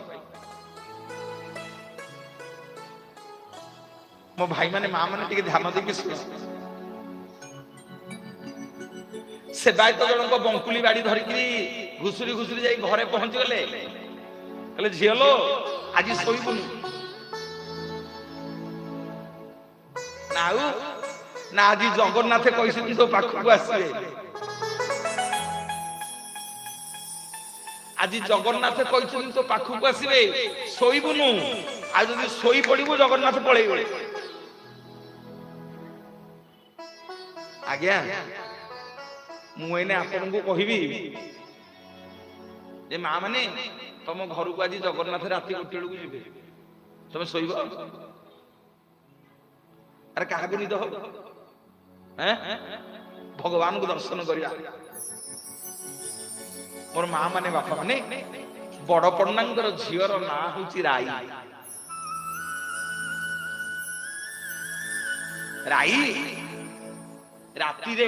मो भाई माने मां माने टिके ध्यान देके सुन सेबाय तो जन को बंकुली बाड़ी धरिकी घुसुरी घुसुरी जाई घरे पहुंच गले कहले झियलो आज सोइबुनी नाउ ना आज जगन्नाथ कहिसि तो पाखु आसीबे आज जगन्नाथ कहिसि तो पाखु आसीबे सोइबुनु आज जदि सोई पड़िबो जगन्नाथ पळेइबे आज्ञा मुने आपन को कहिबी जे मां माने तुम घर को आज जगन्नाथ राति गोटे को जिबे तुम सोइबो अरे काहा को निद हो हैं भगवान को दर्शन करिया मोर मां माने बापा माने बड़ पन्नांगर झियर ना होची राई राई राति रे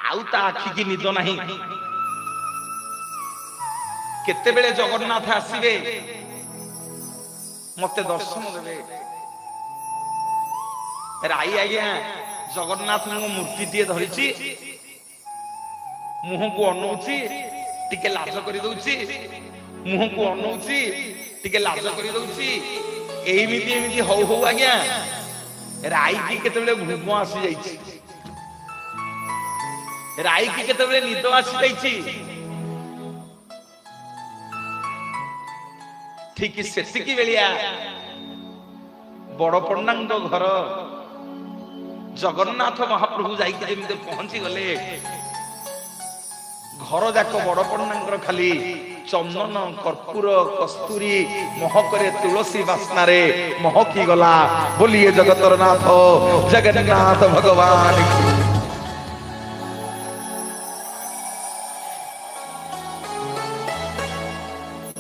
आउ ता आखि की निद नहीं केते बेले जगन्नाथ आसीबे मते दर्शन देबे राई आज्ञा जगन्नाथ मूर्ति टे धरिची मुह को अनौची टिके लाज करि दउची मुह को अनौची टिके लाज करि दउची एमिति एमिति हौ हौ आज्ञा राई की केते बेले घुम आसी जाईची राई की केते बेले निद आसी जाईची ठीक सेतिकी बेलिया बड़ पन्नांग घर ଜଗନ୍ନାଥ ମହାପ୍ରଭୁ ଯାଇକି ଯେମିତି ପହଞ୍ଚି ଗଲେ ଘର ଯାକ ବଡ ପଣ୍ଡାଙ୍କର ଖାଲି ଚନ୍ଦନ କର୍ପୂର କସ୍ତୁରୀ ମହକରେ ତୁଳସୀ ବାସ୍ନାରେ ମହକି ଗଲା। ବୋଲିଏ ଜଗତର ନାଥ ଜଗନ୍ନାଥ ଭଗବାନ।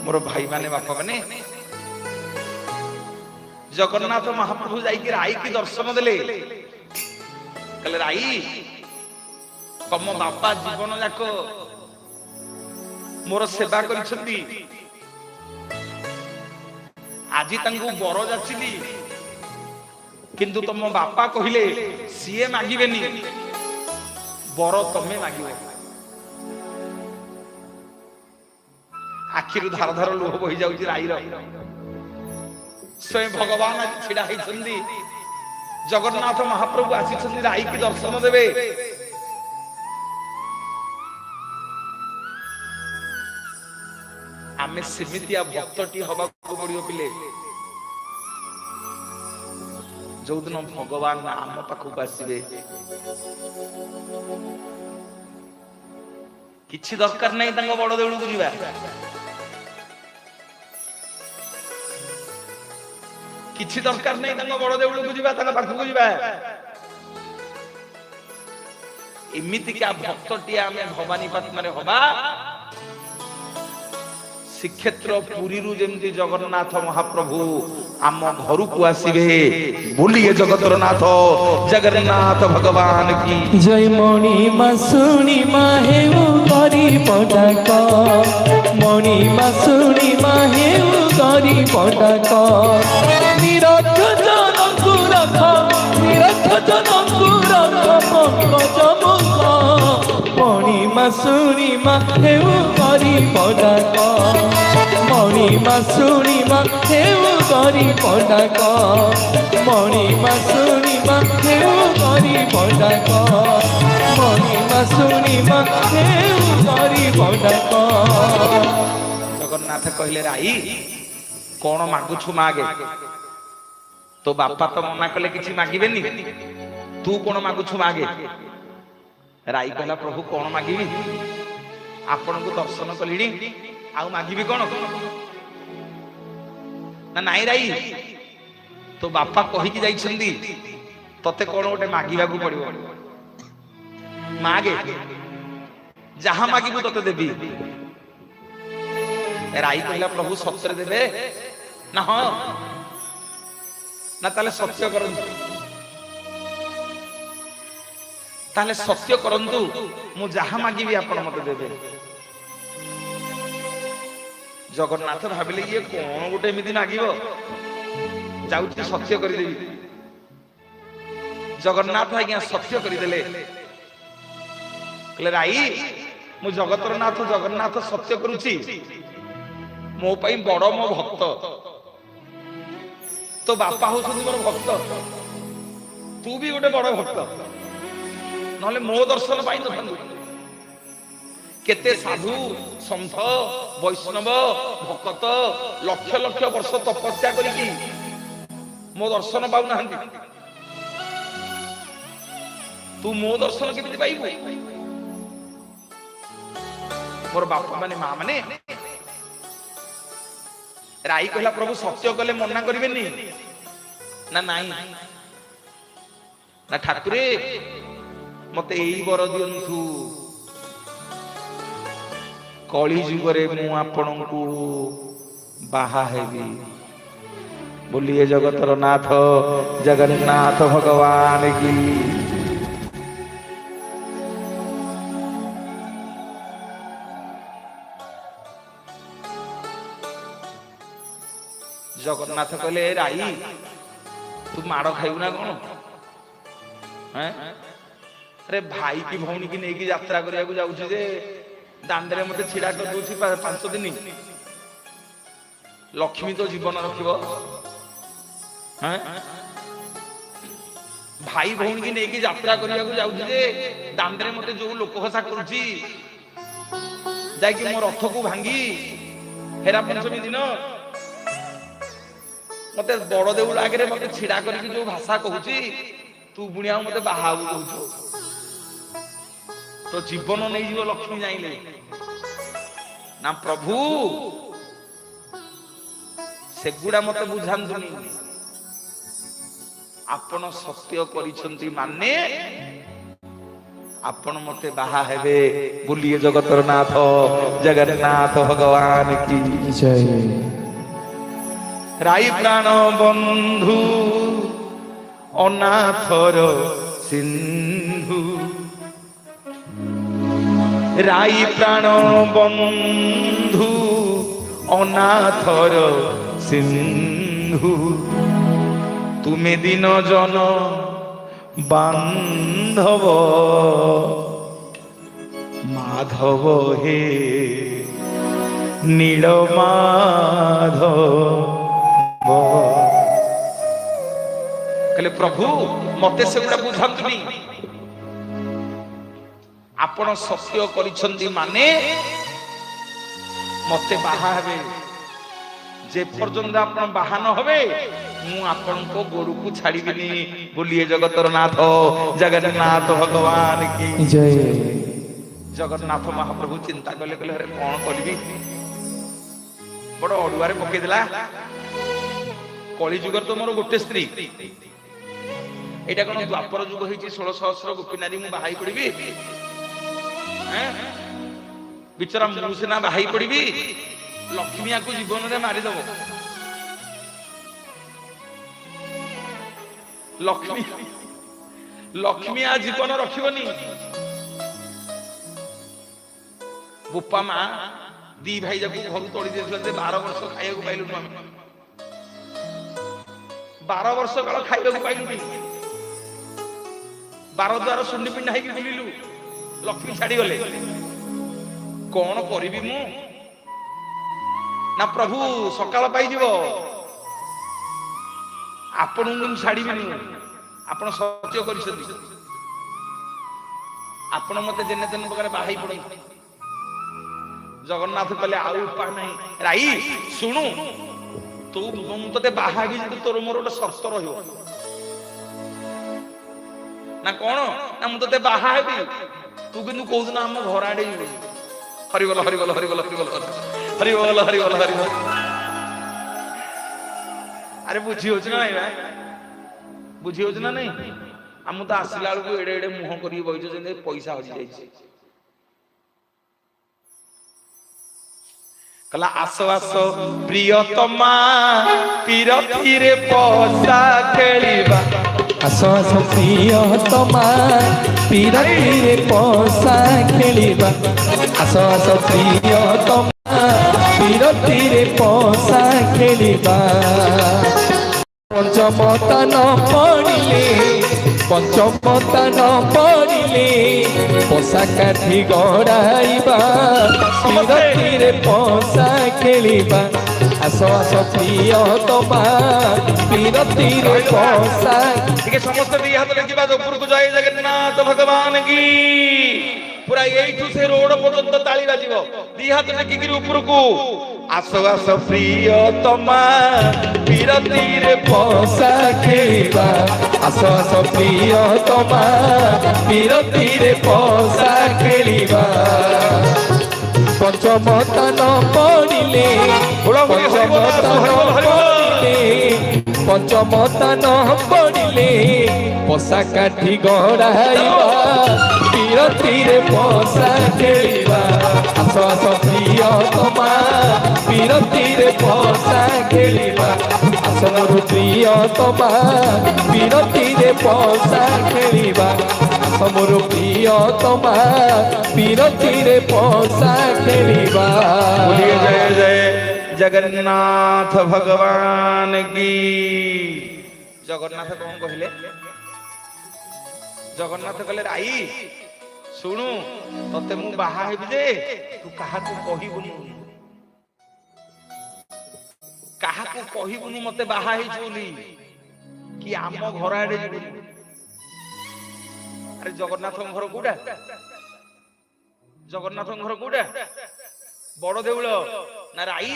ମୋର ଭାଇ ମାନେ ବାପା ମାନେ ଜଗନ୍ନାଥ ମହାପ୍ରଭୁ ଯାଇକି ରାଇକି ଦର୍ଶନ ଦେଲେ। କହିଲେ ରାଇ ତମ ବାପା ଜୀବନ ଯାକ ମୋର ସେବା କରିଛନ୍ତି, ଆଜି ତାଙ୍କୁ ବର ଯାଚିଲି, କିନ୍ତୁ ତମ ବାପା କହିଲେ ସିଏ ମାଗିବେନି, ବର ତମେ ମାଗିବ। ଆଖିରୁ ଧାର ଧାର ଲୁହ ବହି ଯାଉଛି ରାଇର। ସ୍ୱୟଂ ଭଗବାନ ଆଜି ଛିଡା ହେଇଛନ୍ତି, ଜଗନ୍ନାଥ ମହାପ୍ରଭୁ ଆସିଛନ୍ତି ରାଇକି ଦର୍ଶନ ଦେବେ। ଆମେ ସେମିତିଆ ଭକ୍ତଟି ହବାକୁ ପଡିବ ପିଲେ। ଯୋଉଦିନ ଭଗବାନ ଆମ ପାଖକୁ ଆସିବେ କିଛି ଦରକାର ନାହିଁ ତାଙ୍କ ବଡ ଦେଉଳକୁ ଯିବା, କିଛି ଦରକାର ନାହିଁ ତାଙ୍କ ବଡ ଦେଉଳକୁ ଯିବା, ତାଙ୍କ ପାଖକୁ ଯିବା। ଏମିତିକା ଭକ୍ତଟିଏ ଆମେ ଭବାନୀ ପାତ୍ମାରେ ହବା। ଶ୍ରୀକ୍ଷେତ୍ର ପୁରୀରୁ ଯେମିତି ଜଗନ୍ନାଥ ମହାପ୍ରଭୁ ଆମ ଘରକୁ ଆସିବେ। ବୋଲିଏ ଜଗତର ନାଥ ଜଗନ୍ନାଥ ଭଗବାନ କି ଜୟ। ମଣିମା ଶୁଣିମା ହେଉ କରି ପଟାକ, ମଣିମା ଶୁଣିମା ହେଉ କରି ପଟାକ। ନିରଖ ଜନକୁ ରଖ, ନିରଖ ଜନକୁ ରଖ ପଙ୍କଜ ମୁଖ। ମଣିମା ଶୁଣିମା ହେଉ କରି ପଟାକ, ମଣିମା ଶୁଣିମା ହେଉ କରି ପଟାକ। ମଣିମା ଶୁଣିମା ହେଉ କରି ପଟାକ, ମଣିମା ଶୁଣିମା ହେଉ କରି ପଟାକ। ଜଗନ୍ନାଥ କହିଲେ ରାଇ କଣ ମାଗୁଛୁ ମାଗେ, ତୋ ବାପା ତ ମନା କଲେ କିଛି ମାଗିବେନି, ତୁ କଣ ମାଗୁଛୁ ମାଗେ। ରାଇ କହିଲା ପ୍ରଭୁ କଣ ମାଗିବି, ଆପଣଙ୍କୁ ଦର୍ଶନ କଲିଣି ଆଉ ମାଗିବି କଣ। ନା ନାଇଁ ରାଇ ତୋ ବାପା କହିକି ଯାଇଛନ୍ତି ତତେ କଣ ଗୋଟେ ମାଗିବାକୁ ପଡିବ, ମାଗେ ଯାହା ମାଗିବୁ ତତେ ଦେବି। ରାଇ କହିଲା ପ୍ରଭୁ ସତରେ ଦେବେ ନା ହଁ, ନା ତାହେଲେ ସତ୍ୟ କରନ୍ତୁ, ତାହେଲେ ସତ୍ୟ କରନ୍ତୁ, ମୁଁ ଯାହା ମାଗିବି ଆପଣ ମତେ ଦେବେ। ଜଗନ୍ନାଥ ଭାବିଲେ ଇଏ କଣ ଗୋଟେ ଏମିତି ମାଗିବ, ଯାଉଛି ସତ୍ୟ କରିଦେବି। ଜଗନ୍ନାଥ ଆଜ୍ଞା ସତ୍ୟ କରିଦେଲେ। କହିଲେ ରାଇ ମୁଁ ଜଗତର ନାଥ ଜଗନ୍ନାଥ ସତ୍ୟ କରୁଛି, ମୋ ପାଇଁ ବଡ ମୋ ଭକ୍ତ, ତୋ ବାପା ହଉଛନ୍ତି ମୋର ଭକ୍ତ, ତୁ ବି ଗୋଟେ ବଡ ଭକ୍ତ, ନହେଲେ ମୋ ଦର୍ଶନ ପାଇନଥାନ୍ତୁ। କେତେ ସାଧୁ ସନ୍ଥ ବୈଷ୍ଣବ ଭକ୍ତ ଲକ୍ଷ ଲକ୍ଷ ବର୍ଷ ତପସ୍ୟା କରିକି ମୋ ଦର୍ଶନ ପାଉନାହାନ୍ତି, ତୁ ମୋ ଦର୍ଶନ କେମିତି ପାଇବୁ। ମୋର ବାପା ମାନେ ମା ମାନେ। ରାଇ କହିଲା ପ୍ରଭୁ ସତ୍ୟ କଲେ ମନା କରିବେନି ନା ନାଇଁ, ନା ଠାକୁରେ ମତେ ଏଇ ବର ଦିଅନ୍ତୁ, କଳି ଯୁଗରେ ମୁଁ ଆପଣଙ୍କୁ ବାହା ହେବି। ବୋଲିଏ ଜଗତର ନାଥ ଜଗନ୍ନାଥ ଭଗବାନ କି। ଜଗନ୍ନାଥ କହିଲେ ରାଇ ତୁ ମାଡ ଖାଇବୁ ନା କଣ, ଆରେ ଭାଇ କି ଭଉଣୀ କି ନେଇକି ଯାତ୍ରା କରିବାକୁ ଯାଉଛି ଯେ ଦାଣ୍ଡରେ ମତେ ଛିଡା କରିଦଉଛି 5 ଦିନ। ଲକ୍ଷ୍ମୀ ତ ଜୀବନ ରଖିବ, ଭାଇ ଭଉଣୀ କି ନେଇକି ଯାତ୍ରା କରିବାକୁ ଯାଉଛି ଯେ ଦାଣ୍ଡରେ ମତେ ଯୋଉ ଲୋକ ହସା କରୁଛି, ଯାଇକି ମୋ ରଥକୁ ଭାଙ୍ଗି ହେରା ପଞ୍ଚମୀ ଦିନ ମତେ ବଡ ଦେଉଳ ଆଗରେ ମତେ ଛିଡା କରିକି ଯୋଉ ଭାଷା କହୁଛି, ତୁ ପୁଣି ଆଉ ମତେ ବାହା ହବୁ କହୁଛୁ। ତ ଜୀବନ ନେଇଯିବ ଲକ୍ଷ୍ମୀ ଜାଣିଲେ ନା ପ୍ରଭୁ ସେଗୁଡା ମତେ ବୁଝାନ୍ତୁନି। ଆପଣ ସତ୍ୟ କରିଛନ୍ତି ମାନେ ଆପଣ ମତେ ବାହା ହେବେ। ବୋଲିଏ ଜଗତର ନାଥ ଜଗନ୍ନାଥ ଭଗବାନ କି ଜୟ। ରାଇ ପ୍ରାଣ ବନ୍ଧୁ ଅନାଥର ସିନ୍ଧୁ, ରାଇ ପ୍ରାଣ ବନ୍ଧୁ ଅନାଥର ସିନ୍ଧୁ, ତୁମେ ଦିନ জন বান্ধব মাধব হে নীল মাধব। କହିଲେ ପ୍ରଭୁ ମତେ ସେଗୁଡା ବୁଝାନ୍ତୁନି। ଆପଣ ସତ୍ୟ କରିଛନ୍ତି ମାନେ ମତେ ବାହା ହେବେ। ଯେ ପର୍ଯ୍ୟନ୍ତ ଆପଣ ବାହା ନ ହେବେ ମୁଁ ଆପଣଙ୍କ ଗୋରୁକୁ ଛାଡ଼ିବିନି। ବୋଲିଏ ଜଗତର ନାଥ ଜଗନ୍ନାଥ ଭଗବାନ କି ଜୟ। ଜଗନ୍ନାଥ ମହାପ୍ରଭୁ ଚିନ୍ତା କଲେ, କହିଲେ ଆରେ କଣ କରିବି, ବଡ ଅଡୁଆରେ ପକେଇଦେଲା। କଳି ଯୁଗରେ ତ ମୋର ଗୋଟେ ସ୍ତ୍ରୀ, ଏଇଟା କଣ ଦ୍ୱାପର ଯୁଗ ହେଇଛି 16 ସହସ୍ର ଗୋପୀ ନାରୀ ମୁଁ ବାହାଇ ପଡିବି? ବିଚରା ମୁଁ ସିନା ବାହାଇ ପଡିବି, ଲକ୍ଷ୍ମୀ ଆକୁ ଜୀବନରେ ମାରିଦବ। ଲକ୍ଷ୍ମୀ ଆ ଜୀବନ ରଖିବନି। ବୋପା ମା ଦି ଭାଇ ଯାକୁ ଘରୁ ତୋଳି ଦେଇଥିଲା ଯେ 12 ବର୍ଷ ଖାଇବାକୁ ପାଇଲୁନୁ ଆମେ। 12 ବର୍ଷ କାଳ ଖାଇବାକୁ ପାଇଲୁନି। 12 ଦ୍ୱାର ସୁଣ୍ଡି ପିଣ୍ଡା ହେଇକି ବୁଲିଲୁ, ଲକ୍ଷ୍ମୀ ଛାଡିଗଲେ। କଣ କରିବି ମୁଁ? ନା ପ୍ରଭୁ ସକାଳ ପାଇଯିବ, ଆପଣଙ୍କୁ ମୁଁ ଛାଡ଼ିବିନି। ଆପଣ ସତ୍ୟ କରିଛନ୍ତି, ଆପଣ ମତେ ଯେନେ ତେନେ ପ୍ରକାର ବାହାଇ ପଡନ୍ତି। ଜଗନ୍ନାଥ କହିଲେ ଆଉ ଉପାୟ ନାହିଁ। ରାଇ ଶୁଣୁ, ତୁ ମୁଁ ତତେ ବାହା ହେବି ଯଦି ତୋର ମୋର ଗୋଟେ ସର୍ତ୍ତ ରହିବ। ନା କଣ? ନା ମୁଁ ତତେ ବାହା ହେବି, ତୁ କିନ୍ତୁ କୋଉଦିନ ଆମ ଘର ଆଡେ ଯିବୁ। ହରିବଲ ହରିବଲ ହରିବଲ ହରିବଲ ହରିବଲ ହରିବଲ ହରିବଲ। ଆରେ ବୁଝି ହଉଛି ନା ନାଇଁ? ବୁଝି ହଉଛି ନା ନାଇଁ? ଆମ ତ ଆସିଲା ବେଳକୁ ଏଡେ ଏଡେ ମୁହଁ କରିକି ବଇଛୁ ଯେମିତି ପଇସା ହଜି ଯାଇଛି। କହିଲା ଆସ ଆସ ପ୍ରିୟତମା ପିରତିରେ ପଶା ଖେଳିବା। ଆସ ଆସ ପ୍ରିୟତମା ପିରତିରେ ପଶା ଖେଳିବା। ଆସ ଆସ ପ୍ରିୟତମା ପିରତିରେ ପଶା ଖେଳିବା। ପଞ୍ଚମତା ନ ପଡ଼ିଲେ, ପଞ୍ଚମତା ନ ପଡ଼ିଲେ ପଶା କାଠି ଗଡ଼ାଇବା। ପିରତିରେ ପଶା ଖେଳିବା। ଆସ ଆସ ପ୍ରିୟତମା ପିରତିରେ ପଶା। ଟିକେ ସମସ୍ତେ ଦି ହାତ ଦେଖିବା ଉପରକୁ। ଜୟ ଜଗନ୍ନାଥ ଭଗବାନ କି। ପୁରା ଏଇଠୁ ସେ ରୋଡ ପର୍ଯ୍ୟନ୍ତ ତାଳି ବାଜିବ। ଦି ହାତ ଟେକିକିରି ଉପରକୁ। ଆସ ଆସ ପ୍ରିୟତମା ପିରତିରେ ପଶା ଖେଳିବା। ଆସ ଆସ ପ୍ରିୟତମା ପିରତିରେ ପଶା ଖେଳିବା। ପଞ୍ଚମତା ନ ପଡ଼ିଲେ, ପଞ୍ଚମତା ନ ପଡ଼ିଲେ, ପଞ୍ଚମତା ନ ପଡ଼ିଲେ ପଶା କାଠି ଗଡ଼ାଇବା। ପିରତିରେ ପଶା ଖେଳିବା। ଆସ ଆସ ପ୍ରିୟତମା ପିରତିରେ ପଶା ଖେଳିବା। ଆସ ମୋର ପ୍ରିୟତମା ପିରତିରେ ପଶା ଖେଳିବା। ଆସ ମୋର ପ୍ରିୟତମା ପିରତିରେ ପଶା ଖେଳିବା। ଜୟ ଜୟ ଜଗନ୍ନାଥ ଭଗବାନ କି। ଜଗନ୍ନାଥ କଣ କହିଲେ? ଜଗନ୍ନାଥ କହିଲେ ରାଇ ଶୁଣୁ, ତତେ ମୁଁ ବାହା ହେବି ଯେ ତୁ କାହାକୁ କହିବୁନି। କାହାକୁ କହିବୁନି ମତେ ବାହା ହେଇଛୁ ବୋଲି, କି ଆମ ଘର ଆଡେ ଯିବୁନି। ଆରେ ଜଗନ୍ନାଥଙ୍କ ଘର କୋଉଟା? ଜଗନ୍ନାଥଙ୍କ ଘର କୋଉଟା? ବଡ ଦେଉଳ। ନା ରାଇ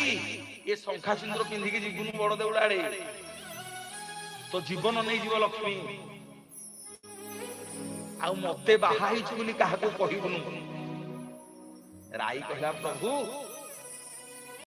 ଏ ଶଙ୍ଖା ସିନ୍ଦୁର ପିନ୍ଧିକି ଯିବୁନି ବଡ ଦେଉଳ ଆଡେ, ତୋ ଜୀବନ ନେଇଯିବ ଲକ୍ଷ୍ମୀ। ଆଉ ମତେ ବାହା ହେଇଛୁ ବୋଲି କାହାକୁ କହିବୁନୁ। ରାଇ କହିଲା ପ୍ରଭୁ